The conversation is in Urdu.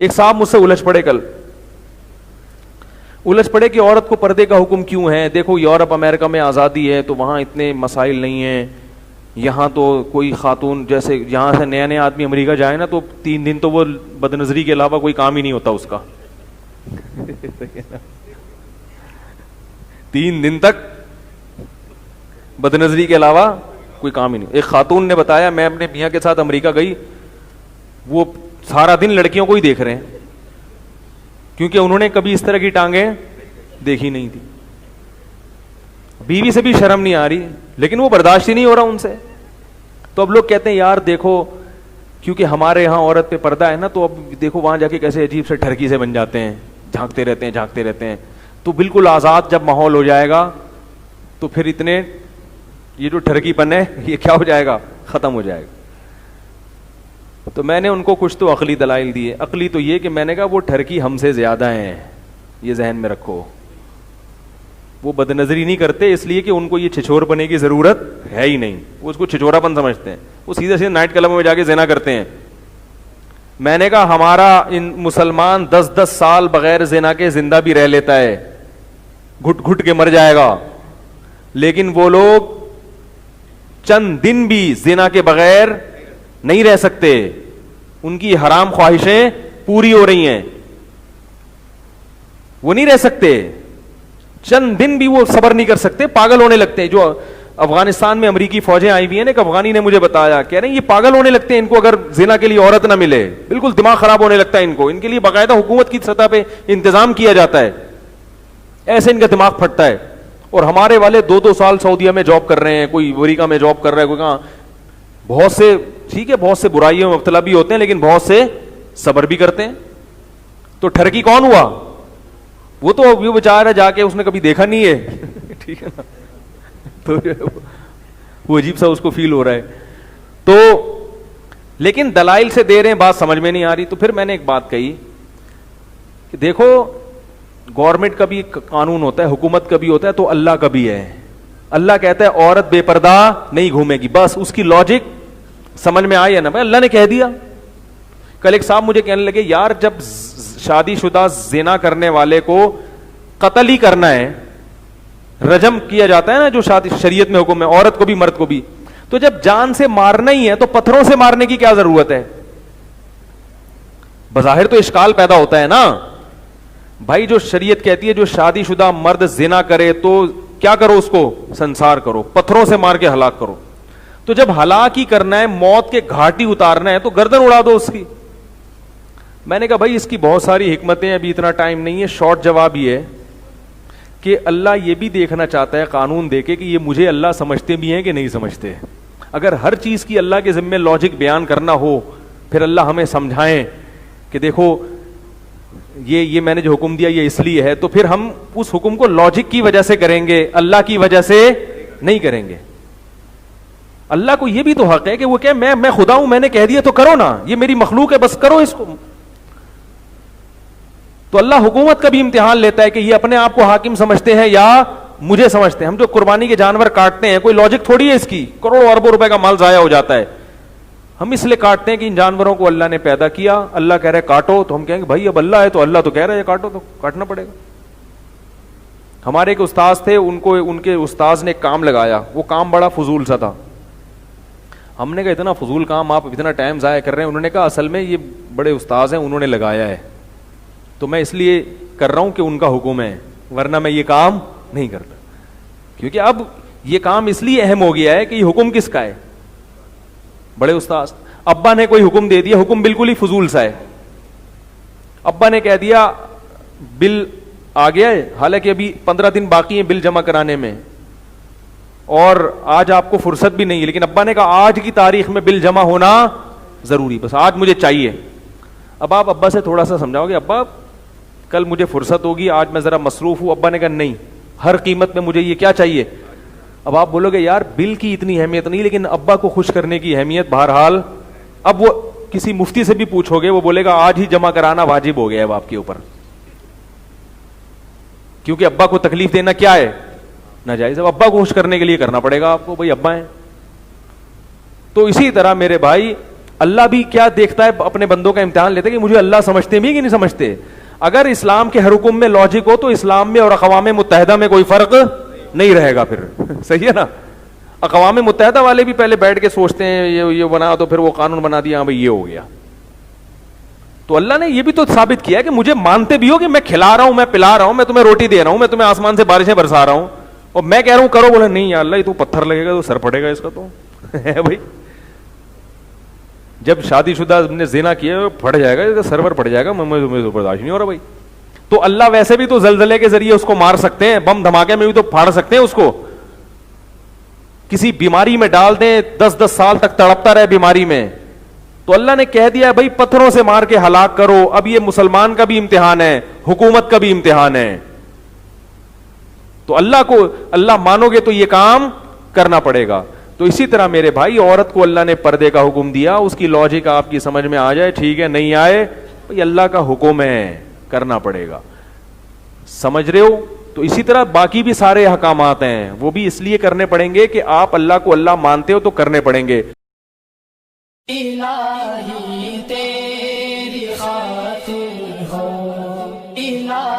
ایک صاحب مجھ سے الجھ پڑے کہ عورت کو پردے کا حکم کیوں ہے. دیکھو یورپ امریکہ میں آزادی ہے تو وہاں اتنے مسائل نہیں ہیں, یہاں تو کوئی خاتون جیسے یہاں سے نیا نیا آدمی امریکہ جائے نا تو 3 دن تو وہ بد نظری کے علاوہ کوئی کام ہی نہیں ہوتا اس کا. 3 دن تک بد نظری کے علاوہ کوئی کام ہی نہیں. ایک خاتون نے بتایا میں اپنے میاں کے ساتھ امریکہ گئی, وہ سارا دن لڑکیوں کو ہی دیکھ رہے ہیں کیونکہ انہوں نے کبھی اس طرح کی ٹانگیں دیکھی نہیں تھی. بیوی سے بھی شرم نہیں آ رہی لیکن وہ برداشت ہی نہیں ہو رہا ان سے. تو اب لوگ کہتے ہیں یار دیکھو کیونکہ ہمارے یہاں عورت پہ پردہ ہے نا تو اب دیکھو وہاں جا کے کیسے عجیب سے ٹھرکی سے بن جاتے ہیں, جھانکتے رہتے ہیں. تو بالکل آزاد جب ماحول ہو جائے گا تو پھر اتنے یہ جو ٹھرکی پن ہے یہ کیا ہو جائے گا, ختم ہو جائے گا. تو میں نے ان کو کچھ تو عقلی دلائل دیے. عقلی تو یہ کہ میں نے کہا وہ ٹھرکی ہم سے زیادہ ہیں, یہ ذہن میں رکھو. وہ بد نظری نہیں کرتے اس لیے کہ ان کو یہ چھچور بنے کی ضرورت ہے ہی نہیں, وہ اس کو چھچورا پن سمجھتے ہیں. وہ سیدھے سیدھے نائٹ کلبوں میں جا کے زنا کرتے ہیں. میں نے کہا ہمارا ان مسلمان 10 سال بغیر زنا کے زندہ بھی رہ لیتا ہے, گھٹ گھٹ کے مر جائے گا, لیکن وہ لوگ چند دن بھی زنا کے بغیر نہیں رہ سکتے. ان کی حرام خواہشیں پوری ہو رہی ہیں, وہ نہیں رہ سکتے. چند دن بھی وہ صبر نہیں کر سکتے, پاگل ہونے لگتے ہیں. جو افغانستان میں امریکی فوجیں آئی ہوئی ہیں, ایک افغانی نے مجھے بتایا, کہہ رہے ہیں یہ پاگل ہونے لگتے ہیں ان کو اگر زنا کے لیے عورت نہ ملے, بالکل دماغ خراب ہونے لگتا ہے ان کو. ان کے لیے باقاعدہ حکومت کی سطح پہ انتظام کیا جاتا ہے, ایسے ان کا دماغ پھٹتا ہے. اور ہمارے والے 2 سال سعودیہ میں جاب کر رہے ہیں, کوئی امریکہ میں جاب کر رہا ہے, کوئی کہاں. بہت سے ٹھیک ہے, بہت سے برائیوں میں مبتلا بھی ہوتے ہیں لیکن بہت سے صبر بھی کرتے ہیں. تو ٹھرکی کون ہوا؟ وہ تو وہ بیچارہ جا کے اس نے کبھی دیکھا نہیں ہے, ٹھیک ہے نا, تو وہ عجیب سا اس کو فیل ہو رہا ہے. تو لیکن دلائل سے دے رہے ہیں, بات سمجھ میں نہیں آ رہی. تو پھر میں نے ایک بات کہی کہ دیکھو گورنمنٹ کا بھی قانون ہوتا ہے, حکومت کا بھی ہوتا ہے, تو اللہ کا بھی ہے. اللہ کہتا ہے عورت بے پردہ نہیں گھومے گی, بس اس کی لاجک سمجھ میں آئی ہے نا بھائی, اللہ نے کہہ دیا. کل ایک صاحب مجھے کہنے لگے یار جب شادی شدہ زنا کرنے والے کو قتل ہی کرنا ہے, رجم کیا جاتا ہے نا جو شادی شریعت میں حکم ہے, عورت کو بھی مرد کو بھی, تو جب جان سے مارنا ہی ہے تو پتھروں سے مارنے کی کیا ضرورت ہے؟ بظاہر تو اشکال پیدا ہوتا ہے نا بھائی. جو شریعت کہتی ہے جو شادی شدہ مرد زنا کرے تو کیا کرو, اس کو سنسار کرو, پتھروں سے مار کے ہلاک کرو. تو جب ہلاک ہی کرنا ہے, موت کے گھاٹی اتارنا ہے, تو گردن اڑا دو اس کی. میں نے کہا بھائی اس کی بہت ساری حکمتیں, ابھی اتنا ٹائم نہیں ہے. شارٹ جواب یہ ہے کہ اللہ یہ بھی دیکھنا چاہتا ہے قانون دے کے کہ یہ مجھے اللہ سمجھتے بھی ہیں کہ نہیں سمجھتے. اگر ہر چیز کی اللہ کے ذمہ لاجک بیان کرنا ہو, پھر اللہ ہمیں سمجھائیں کہ دیکھو یہ میں نے جو حکم دیا یہ اس لیے ہے, تو پھر ہم اس حکم کو لاجک کی وجہ سے کریں گے, اللہ کی وجہ سے نہیں کریں گے. اللہ کو یہ بھی تو حق ہے کہ وہ کہ میں خدا ہوں, میں نے کہہ دیا تو کرو نا, یہ میری مخلوق ہے بس کرو اس کو. تو اللہ حکومت کا بھی امتحان لیتا ہے کہ یہ اپنے آپ کو حاکم سمجھتے ہیں یا مجھے سمجھتے ہیں. ہم جو قربانی کے جانور کاٹتے ہیں کوئی لاجک تھوڑی ہے اس کی, کروڑوں اربوں روپے کا مال ضائع ہو جاتا ہے. ہم اس لیے کاٹتے ہیں کہ ان جانوروں کو اللہ نے پیدا کیا, اللہ کہہ رہے کاٹو, تو ہم کہیں گے بھائی اب اللہ ہے تو اللہ تو کہہ رہے ہے کاٹو, تو کاٹنا پڑے گا. ہمارے ایک استاذ تھے, ان کے استاذ نے ایک کام لگایا, وہ کام بڑا فضول سا تھا. ہم نے کہا اتنا فضول کام آپ اتنا ٹائم ضائع کر رہے ہیں. انہوں نے کہا اصل میں یہ بڑے استاذ ہیں, انہوں نے لگایا ہے, تو میں اس لیے کر رہا ہوں کہ ان کا حکم ہے, ورنہ میں یہ کام نہیں کرتا. کیونکہ اب یہ کام اس لیے اہم ہو گیا ہے کہ یہ حکم کس کا ہے, بڑے استاذ. ابا نے کوئی حکم دے دیا, حکم بالکل ہی فضول سا ہے. ابا نے کہہ دیا بل آ گیا ہے, حالانکہ ابھی 15 دن باقی ہیں بل جمع کرانے میں, اور آج آپ کو فرصت بھی نہیں ہے, لیکن ابا نے کہا آج کی تاریخ میں بل جمع ہونا ضروری, بس آج مجھے چاہیے. اب آپ ابا سے تھوڑا سا سمجھاؤ گے, ابا کل مجھے فرصت ہوگی, آج میں ذرا مصروف ہوں. ابا نے کہا نہیں, ہر قیمت میں مجھے یہ کیا چاہیے. اب آپ بولو گے یار بل کی اتنی اہمیت نہیں, لیکن ابا کو خوش کرنے کی اہمیت بہرحال. اب وہ کسی مفتی سے بھی پوچھو گے, وہ بولے گا آج ہی جمع کرانا واجب ہو گیا ہے اب آپ کے اوپر, کیونکہ ابا کو تکلیف دینا کیا ہے, ناجائز. اب ابا کو خوش کرنے کے لیے کرنا پڑے گا آپ کو, بھائی ابا ہیں. تو اسی طرح میرے بھائی اللہ بھی کیا دیکھتا ہے اپنے بندوں کا امتحان لیتا ہے کہ مجھے اللہ سمجھتے بھی کہ نہیں سمجھتے. اگر اسلام کے ہر حکم میں لاجک ہو تو اسلام میں اور اقوام متحدہ میں کوئی فرق نہیں رہے گا پھر. صحیح ہے نا. اقوام متحدہ والے بھی پہلے بیٹھ کے سوچتے ہیں یہ بنا تو پھر وہ قانون بنا دیا, ہاں بھائی یہ ہو گیا. تو اللہ نے یہ بھی تو ثابت کیا کہ مجھے مانتے بھی ہو کہ میں کھلا رہا ہوں, میں پلا رہا ہوں, میں تمہیں روٹی دے رہا ہوں, میں تمہیں آسمان سے بارشیں برسا رہا ہوں, اور میں کہہ رہا ہوں کرو, بولے نہیں یا اللہ یہ تو پتھر لگے گا تو سر پڑے گا اس کا تو ہے بھائی. جب شادی شدہ نے زنا کیا پھٹ جائے گا, سرور پڑ جائے گا, مجھے برداشت نہیں ہو رہا بھائی. تو اللہ ویسے بھی تو زلزلے کے ذریعے اس کو مار سکتے ہیں, بم دھماکے میں بھی تو پھاڑ سکتے ہیں اس کو, کسی بیماری میں ڈال دیں 10-10 سال تک تڑپتا رہے بیماری میں. تو اللہ نے کہہ دیا بھائی پتھروں سے مار کے ہلاک کرو. اب یہ مسلمان کا بھی امتحان ہے, حکومت کا بھی امتحان ہے. تو اللہ مانو گے تو یہ کام کرنا پڑے گا. تو اسی طرح میرے بھائی عورت کو اللہ نے پردے کا حکم دیا, اس کی لاجک آپ کی سمجھ میں آ جائے ٹھیک ہے, نہیں آئے بھائی اللہ کا حکم ہے, کرنا پڑے گا. سمجھ رہے ہو؟ تو اسی طرح باقی بھی سارے احکامات ہیں وہ بھی اس لیے کرنے پڑیں گے کہ آپ اللہ کو اللہ مانتے ہو تو کرنے پڑیں گے. الہی تیری خاطر ہو, الہی